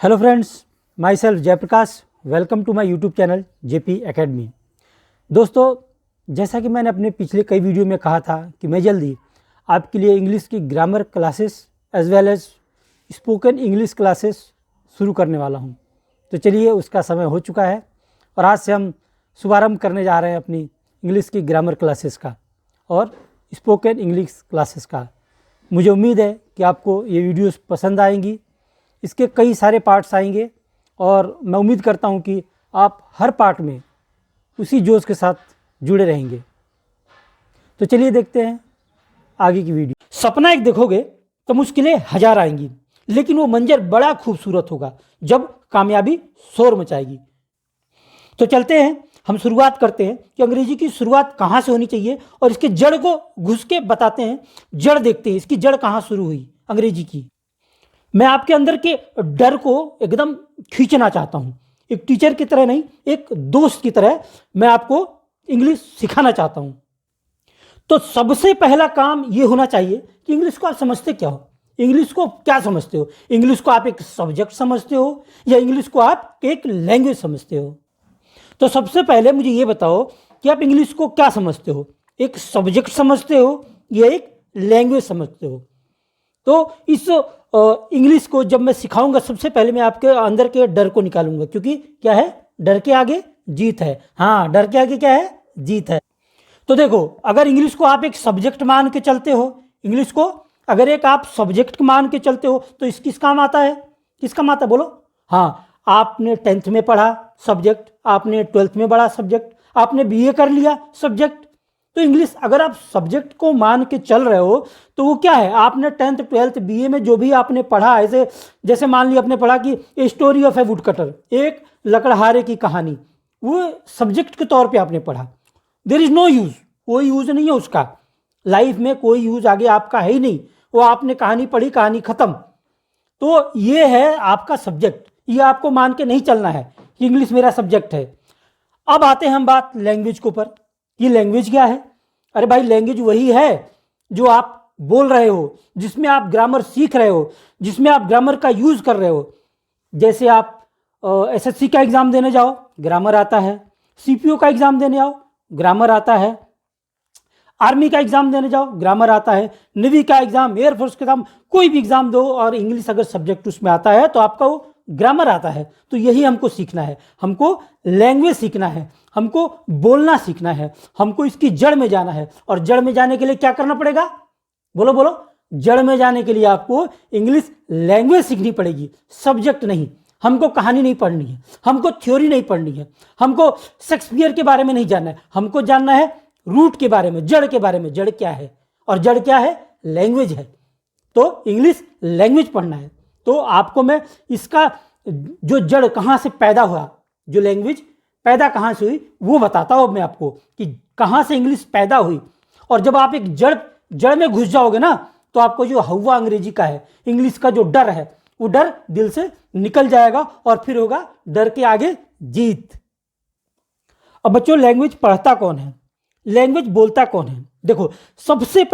Hello friends, myself Jayaprakash. Welcome to my YouTube channel JP academy. दोस्तों, जैसा कि मैंने अपने पिछले कई वीडियो में कहा था कि मैं जल्दी आपके लिए इंग्लिश की grammar classes as well as spoken English classes शुरू करने वाला हूं। तो चलिए, उसका समय हो चुका है और आज से हम शुभारंभ करने जा रहे हैं अपनी इंग्लिश की ग्रामर क्लासेस का और स्पोकन इंग्लिश क्लासेस का। मुझे उम्मीद है कि आपको ये वीडियोस पसंद आएंगी। इसके कई सारे पार्ट्स आएंगे और मैं उम्मीद करता हूं कि आप हर पार्ट में उसी जोश के साथ जुड़े रहेंगे। तो चलिए देखते हैं आगे की वीडियो। सपना एक देखोगे तो मुश्किलें हजार आएंगी, लेकिन वो मंजर बड़ा खूबसूरत होगा जब कामयाबी शोर मचाएगी। तो चलते हैं, हम शुरुआत करते हैं कि अंग्रेजी की शुरुआत कहाँ से होनी चाहिए और इसके जड़ को घुस के बताते हैं। जड़ देखते हैं, इसकी जड़ कहाँ शुरू हुई अंग्रेजी की। मैं आपके अंदर के डर को एकदम खींचना चाहता हूं, एक टीचर की तरह नहीं, एक दोस्त की तरह मैं आपको इंग्लिश सिखाना चाहता हूं। तो सबसे पहला काम यह होना चाहिए कि इंग्लिश को आप समझते क्या हो। इंग्लिश को क्या समझते हो? इंग्लिश को आप एक सब्जेक्ट समझते हो या इंग्लिश को आप एक लैंग्वेज समझते हो? तो सबसे पहले मुझे यह बताओ कि आप इंग्लिश को क्या समझते हो, एक सब्जेक्ट समझते हो या एक लैंग्वेज समझते हो? तो इस इंग्लिश को जब मैं सिखाऊंगा, सबसे पहले मैं आपके अंदर के डर को निकालूंगा, क्योंकि क्या है, डर के आगे जीत है। हाँ, डर के आगे क्या है, जीत है। तो देखो, अगर इंग्लिश को आप एक सब्जेक्ट मान के चलते हो, इंग्लिश को अगर एक आप सब्जेक्ट मान के चलते हो तो इस किस काम आता है, किस काम आता है बोलो? हाँ, आपने 10th में पढ़ा सब्जेक्ट, आपने 12th में पढ़ा सब्जेक्ट, आपने बीए कर लिया सब्जेक्ट। तो इंग्लिश अगर आप सब्जेक्ट को मान के चल रहे हो तो वो क्या है, आपने 10th 12th बीए में जो भी आपने पढ़ा, ऐसे जैसे मान लिया आपने पढ़ा कि a story of A would cutter, एक लकड़हारे की कहानी, वो सब्जेक्ट के तौर पे आपने पढ़ा। देयर इज नो यूज, कोई यूज नहीं है उसका, लाइफ में कोई यूज आगे आपका है ही नहीं। वो आपने कहानी पढ़ी, कहानी खत्म। तो ये है आपका सब्जेक्ट, ये आपको मान के नहीं चलना है कि इंग्लिश मेरा सब्जेक्ट है। अब आते हैं हम बात लैंग्वेज के ऊपर। ये लैंग्वेज क्या है? अरे भाई, लैंग्वेज वही है जो आप बोल रहे हो, जिसमें आप ग्रामर सीख रहे हो, जिसमें आप ग्रामर का यूज कर रहे हो। जैसे आप एसएससी का एग्जाम देने जाओ, ग्रामर आता है। सीपीओ का एग्जाम देने आओ, ग्रामर आता है। आर्मी का एग्जाम देने जाओ, ग्रामर आता है। नेवी का एग्जाम, एयरफोर्स का एग्जाम, कोई भी एग्जाम दो और इंग्लिश अगर सब्जेक्ट उसमें आता है तो आपका वो ग्रामर आता है। तो यही हमको सीखना है, हमको लैंग्वेज सीखना है, हमको बोलना सीखना है, हमको इसकी जड़ में जाना है। और जड़ में जाने के लिए क्या करना पड़ेगा, बोलो बोलो? जड़ में जाने के लिए आपको इंग्लिश लैंग्वेज सीखनी पड़ेगी, सब्जेक्ट नहीं। हमको कहानी नहीं पढ़नी है, हमको थ्योरी नहीं पढ़नी है, हमको शेक्सपियर के बारे में नहीं जानना है, हमको जानना है रूट के बारे में, जड़ के बारे में। जड़ क्या है? और जड़ क्या है? लैंग्वेज है। तो इंग्लिश लैंग्वेज पढ़ना है। तो आपको मैं इसका जो जड़ कहाँ से पैदा हुआ, जो लैंग्वेज पैदा कहाँ से हुई, वो बताता हूँ मैं आपको कि कहाँ से इंग्लिश पैदा हुई। और जब आप एक जड़ में घुस जाओगे ना, तो आपको जो हवा अंग्रेजी का है, इंग्लिश का जो डर है, वो डर दिल से निकल जाएगा और फिर होगा डर के आगे जीत। अब बच्चों, लैंग्वेज पढ़ता कौन है, लैंग्वेज बोलता कौन है? देखो, सबसे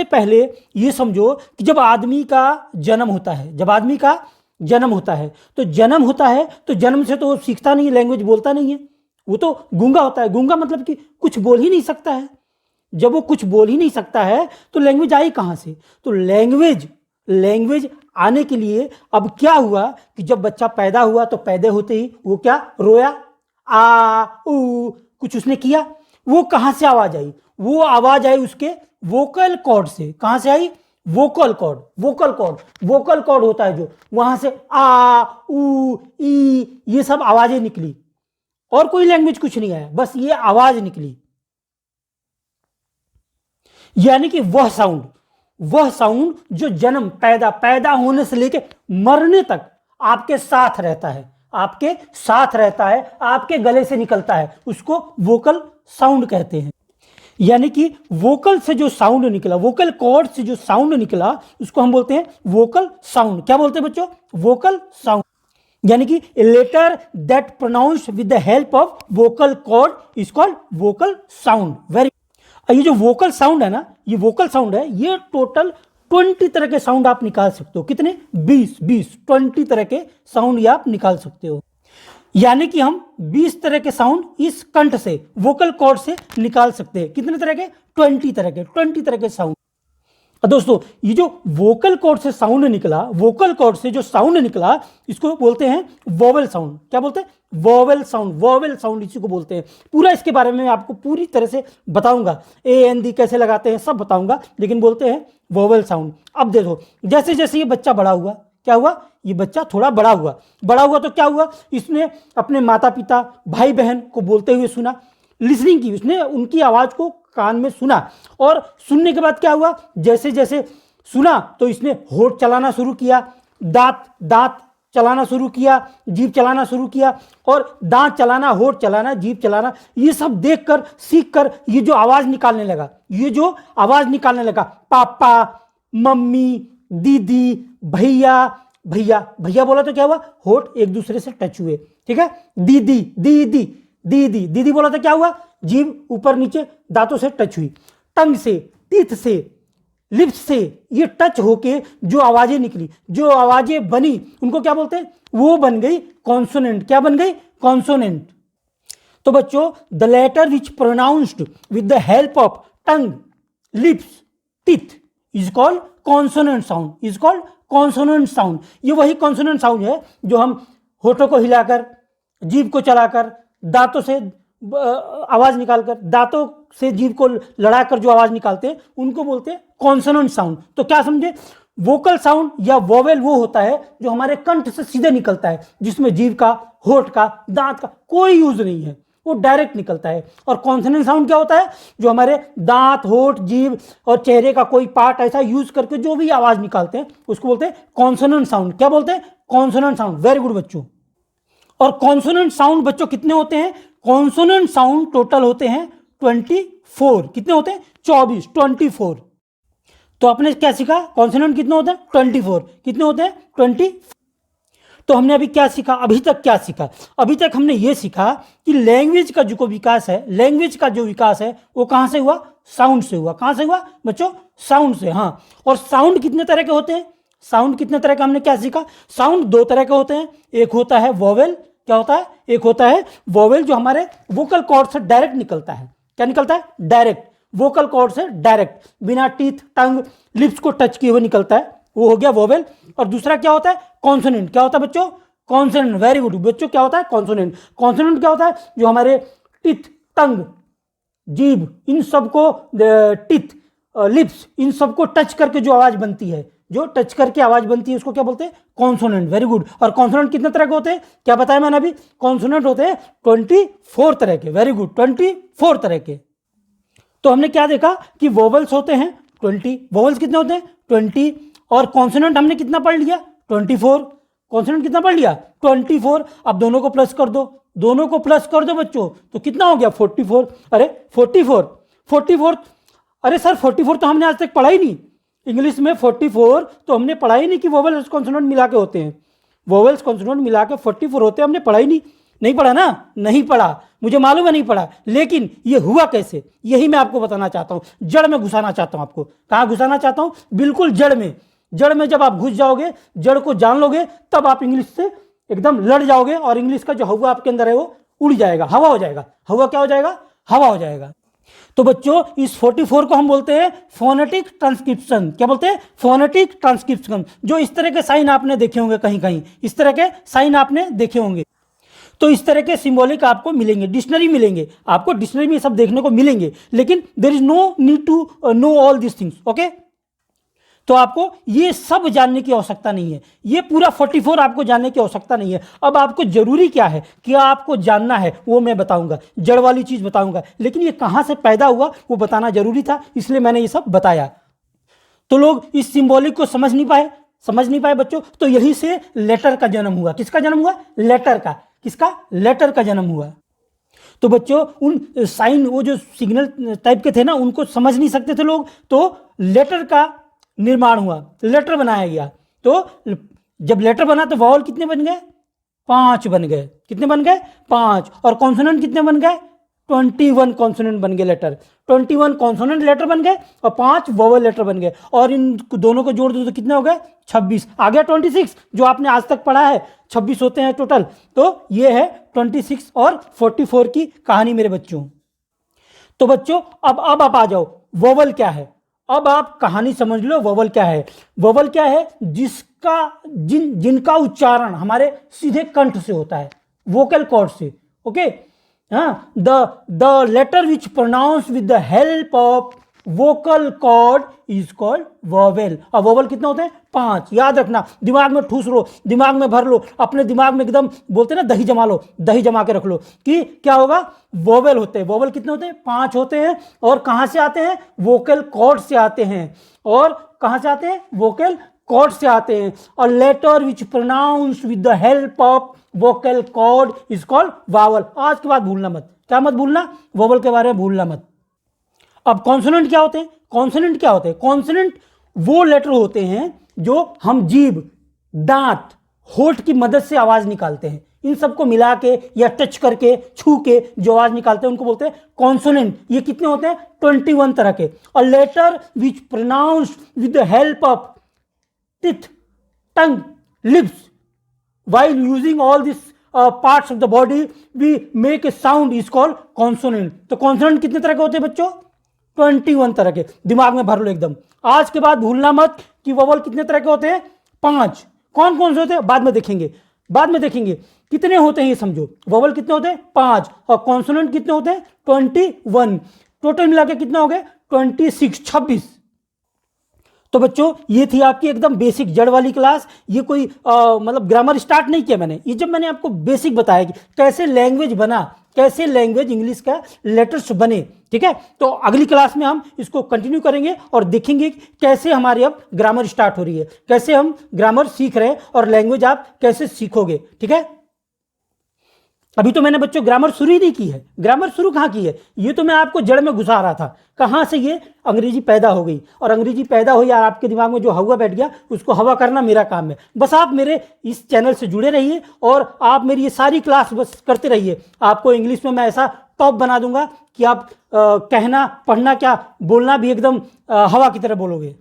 पहले ये समझो कि जब आदमी का जन्म होता है, जब आदमी का जन्म होता है तो जन्म से तो वो सीखता नहीं है, लैंग्वेज बोलता नहीं है, वो तो गूंगा होता है। गूंगा मतलब कि कुछ बोल ही नहीं सकता है। जब वो कुछ बोल ही नहीं सकता है तो लैंग्वेज आई कहाँ से? तो लैंग्वेज आने के लिए अब क्या हुआ कि जब बच्चा पैदा हुआ तो पैदा होते ही वो क्या, रोया, आ ऊ, कुछ उसने किया। वो कहाँ से आवाज आई? वो आवाज आई उसके वोकल कॉर्ड से। कहाँ से आई? वोकल कॉर्ड होता है जो, वहां से आ ऊ ई ये सब आवाजें निकली और कोई लैंग्वेज कुछ नहीं आया, बस ये आवाज निकली। यानी कि वह साउंड जो जन्म पैदा होने से लेके मरने तक आपके साथ रहता है, आपके गले से निकलता है, उसको वोकल साउंड कहते हैं। यानी कि वोकल से जो साउंड निकला, वोकल कॉर्ड से जो साउंड निकला, उसको हम बोलते हैं वोकल साउंड। क्या बोलते हैं बच्चों? Vocal sound. यानी कि a letter that pronounced with the help of vocal cord is called vocal sound. ये जो वोकल साउंड है ना, ये टोटल 20 तरह के साउंड आप निकाल सकते हो। कितने? 20 तरह के साउंड आप निकाल सकते हो। यानी कि हम 20 तरह के साउंड इस कंठ से, वोकल कॉर्ड से निकाल सकते हैं। कितने तरह के? 20 तरह के साउंड। दोस्तों, ये जो वोकल कॉर्ड से साउंड निकला, वोकल कॉर्ड से जो साउंड निकला, इसको बोलते हैं वोवेल साउंड। क्या बोलते हैं? Vowel sound. वोवेल साउंड इसी को बोलते हैं। पूरा इसके बारे में मैं आपको पूरी तरह से बताऊंगा, AND कैसे लगाते हैं सब बताऊंगा, लेकिन बोलते हैं वोवेल साउंड। अब देखो, जैसे जैसे ये बच्चा बड़ा हुआ, क्या हुआ? ये बच्चा थोड़ा बड़ा हुआ तो क्या हुआ? इसने अपने माता पिता, भाई बहन को बोलते हुए सुना, लिसनिंग की, उसने उनकी आवाज को कान में सुना, और सुनने के बाद क्या हुआ? जैसे जैसे सुना तो इसने होठ चलाना शुरू किया, दांत चलाना शुरू किया, जीभ चलाना शुरू किया, और दांत चलाना, होठ चलाना, जीभ चलाना, ये सब देखकर, सीखकर ये जो आवाज निकालने लगा, पापा, मम्मी, दीदी, भैया बोला तो क्या हुआ? होठ एक दूसरे से टच हुए। ठीक है? दीदी बोला तो क्या हुआ? जीभ ऊपर नीचे दांतों से टच हुई। टंग से, टीथ से, लिप्स से ये टच होके जो आवाजें निकली, जो आवाजें बनी, उनको क्या बोलते हैं? वो बन गई कॉन्सोनेंट। क्या बन गई? कॉन्सोनेंट। तो बच्चों, the letter which pronounced with the help of tongue, lips, teeth is called consonant sound. ये वही कॉन्सोनेंट साउंड है जो हम होठों को हिलाकर, जीभ को चलाकर, दांतों से आवाज निकालकर, दांतों से जीभ को लड़ाकर जो आवाज निकालते हैं, उनको बोलते हैं कॉन्सोनेंट साउंड। तो क्या समझे? वोकल साउंड या वोवेल वो होता है जो हमारे कंठ से सीधे निकलता है, जिसमें जीभ का, होठ का, दांत का कोई यूज नहीं है, वो डायरेक्ट निकलता है। और कॉन्सोनेंट साउंड क्या होता है? जो हमारे दांत, होठ, जीभ और चेहरे का कोई पार्ट ऐसा यूज करके जो भी आवाज निकालते हैं, उसको बोलते हैं कॉन्सोनेंट साउंड। क्या बोलते हैं? Consonant sound. वेरी गुड बच्चों। और कॉन्सोनेंट साउंड बच्चों कितने होते हैं? कॉन्सोनेंट साउंड टोटल होते हैं 24। कितने होते हैं? 24। तो आपने क्या सीखा? कॉन्सोनेंट कितने होते हैं? 24। कितने होते हैं? 20। तो हमने अभी क्या सीखा? अभी तक क्या सीखा? अभी तक हमने ये सीखा कि लैंग्वेज का जो विकास है, वो कहां से हुआ? साउंड से हुआ। कहां से हुआ बच्चों? साउंड से। हाँ। और साउंड कितने तरह के होते हैं? साउंड कितने तरह का हमने क्या सीखा? साउंड 2 तरह के होते हैं। एक होता है वोवेल। क्या होता है? एक होता है वोवेल जो हमारे वोकल कॉर्ड से डायरेक्ट निकलता है। क्या निकलता है? डायरेक्ट। वोकल कॉर्ड से डायरेक्ट, बिना टीथ, टंग, लिप्स को टच किए हुए निकलता है, वो हो गया वोवेल। और दूसरा क्या होता है? कॉन्सोनेंट। क्या होता है बच्चों? कॉन्सोनेंट। वेरी गुड बच्चों। क्या होता है? कॉन्सोनेंट। कॉन्सोनेंट क्या होता है? जो हमारे टीथ, टंग, जीभ, इन सबको, टीथ, लिप्स, इन सबको टच करके जो आवाज बनती है, उसको क्या बोलते हैं? कॉन्सोनेंट। Very good. और कॉन्सोनेंट कितने तरह के होते हैं? क्या बताया मैंने अभी? कॉन्सोनेंट होते हैं 24 तरह के। वेरी गुड, 24 तरह के। तो हमने क्या देखा कि वोवेल्स होते हैं 20। वोवेल्स कितने होते हैं? 20। और कॉन्सोनेंट हमने कितना पढ़ लिया? 24। कॉन्सोनेंट कितना पढ़ लिया? 24। अब दोनों को प्लस कर दो बच्चों, तो कितना हो गया? 44। अरे 44। अरे सर 44 तो हमने आज तक पढ़ा ही नहीं। इंग्लिश में 44 तो हमने पढ़ा ही नहीं कि वोवेल्स कॉन्सोनेंट मिला के होते हैं। वोवेल्स कॉन्सोनेंट मिला के 44 होते हैं, हमने पढ़ा ही नहीं। नहीं पढ़ा ना? नहीं पढ़ा, मुझे मालूम है नहीं पढ़ा, लेकिन ये हुआ कैसे, यही मैं आपको बताना चाहता हूँ। जड़ में घुसाना चाहता हूँ आपको। कहाँ घुसाना चाहता हूँ? बिल्कुल जड़ में। जड़ में जब आप घुस जाओगे, जड़ को जान लोगे, तब आप इंग्लिश से एकदम लड़ जाओगे, और इंग्लिश का जो हवा आपके अंदर है वो उड़ जाएगा, हवा हो जाएगा। हवा क्या हो जाएगा? हवा हो जाएगा। तो बच्चों, इस 44 को हम बोलते हैं फोनेटिक ट्रांसक्रिप्शन। क्या बोलते हैं? Phonetic transcription. जो इस तरह के साइन आपने देखे होंगे, कहीं कहीं इस तरह के साइन आपने देखे होंगे। तो इस तरह के सिंबॉलिक आपको मिलेंगे, डिक्शनरी मिलेंगे आपको, डिक्शनरी में सब देखने को मिलेंगे, लेकिन there is no need to know all this things. Okay, तो आपको ये सब जानने की आवश्यकता नहीं है, ये पूरा 44 आपको जानने की आवश्यकता नहीं है। अब आपको जरूरी क्या है, क्या आपको जानना है, वो मैं बताऊंगा, जड़ वाली चीज बताऊंगा, लेकिन ये कहां से पैदा हुआ वो बताना जरूरी था, इसलिए मैंने ये सब बताया। तो लोग इस सिंबॉलिक को समझ नहीं पाए बच्चों। तो यही से लेटर का जन्म हुआ। किसका जन्म हुआ? लेटर का। किसका? लेटर का जन्म हुआ। तो बच्चों, उन साइन, वो जो सिग्नल टाइप के थे ना, उनको समझ नहीं सकते थे लोग, तो लेटर का निर्माण हुआ, लेटर बनाया गया। तो जब लेटर बना तो वॉवल कितने बन गए? 5 बन गए। कितने बन गए? 5। और कॉन्सोनेंट कितने बन गए? 21 कॉन्सोनेंट बन गए लेटर, 21 कॉन्सोनेंट लेटर बन गए और 5 वोवल लेटर बन गए, और इन दोनों को जोड़ दो तो कितने हो गए 26। आ गया 26 जो आपने आज तक पढ़ा है, 26 होते हैं टोटल। तो ये है 26 और 44 की कहानी मेरे बच्चों। तो बच्चों अब आप आ जाओ, वोवल क्या है। अब आप कहानी समझ लो, वोवल क्या है। वोवल क्या है, जिनका उच्चारण हमारे सीधे कंठ से होता है, वोकल कॉर्ड से। ओके, हाँ, the letter which pronounce with the help of vocal cord is called vowel. और वोवल कितने होते हैं 5। याद रखना, दिमाग में ठूस लो, दिमाग में भर लो, अपने दिमाग में एकदम बोलते हैं ना दही जमा लो, दही जमा के रख लो कि क्या होगा, वोवेल होते हैं। वोवेल कितने होते हैं 5 होते हैं। और कहां से आते हैं, वोकल कॉर्ड से आते हैं। और कहां से आते हैं, वोकल कॉर्ड से आते हैं। और letter which pronounce with the help of vocal cord is called vowel. आज के बाद भूलना मत, क्या मत भूलना, वोवल के बारे में भूलना मत। अब कॉन्सोनेंट क्या होते हैं, कॉन्सोनेंट क्या होते हैं, कॉन्सोनेंट वो लेटर होते हैं जो हम जीभ, दांत, होठ की मदद से आवाज निकालते हैं। इन सबको मिला के या टच करके, छू के जो आवाज निकालते हैं उनको बोलते हैं कॉन्सोनेंट। ये कितने होते हैं 21 तरह के। और letter which pronounce with the help of teeth, tongue, lips while using all these parts of the body we make a sound is called consonant। तो consonant कितने तरह के होते हैं बच्चों, 21 तरह के। दिमाग में भर लो एकदम। आज के बाद भूलना मत कि वोवल कितने तरह के होते हैं 5। कौन कौन से होते हैं बाद में देखेंगे, बाद में देखेंगे कितने होते हैं ये समझो। वोवल कितने होते हैं 5 और कॉन्सोनेंट कितने होते हैं 21। टोटल मिला के कितना हो गया 26। तो बच्चों ये थी आपकी एकदम बेसिक जड़ वाली क्लास। ये कोई मतलब ग्रामर स्टार्ट नहीं किया मैंने, ये जब मैंने आपको बेसिक बताया कि कैसे लैंग्वेज बना, कैसे लैंग्वेज इंग्लिश का लेटर्स बने। ठीक है, तो अगली क्लास में हम इसको कंटिन्यू करेंगे और देखेंगे कैसे हमारी अब ग्रामर स्टार्ट हो रही है, कैसे हम ग्रामर सीख रहे हैं और लैंग्वेज आप कैसे सीखोगे। ठीक है, अभी तो मैंने बच्चों ग्रामर शुरू ही नहीं की है। ग्रामर शुरू कहाँ की है, ये तो मैं आपको जड़ में घुसा रहा था। कहाँ से ये अंग्रेजी पैदा हो गई, और अंग्रेजी पैदा हुई और आपके दिमाग में जो हवा बैठ गया उसको हवा करना मेरा काम है। बस आप मेरे इस चैनल से जुड़े रहिए और आप मेरी ये सारी क्लास बस करते रहिए। आपको इंग्लिश में मैं ऐसा टॉप बना दूंगा कि आप कहना, पढ़ना क्या, बोलना भी एकदम हवा की तरह बोलोगे।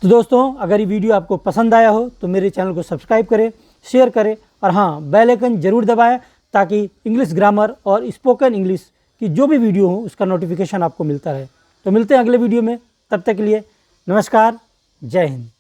तो दोस्तों अगर ये वीडियो आपको पसंद आया हो तो मेरे चैनल को सब्सक्राइब करें, शेयर करें और हाँ बेल आइकन जरूर दबाएं ताकि इंग्लिश ग्रामर और स्पोकन इंग्लिश की जो भी वीडियो हो उसका नोटिफिकेशन आपको मिलता रहे। तो मिलते हैं अगले वीडियो में, तब तक के लिए नमस्कार, जय हिंद।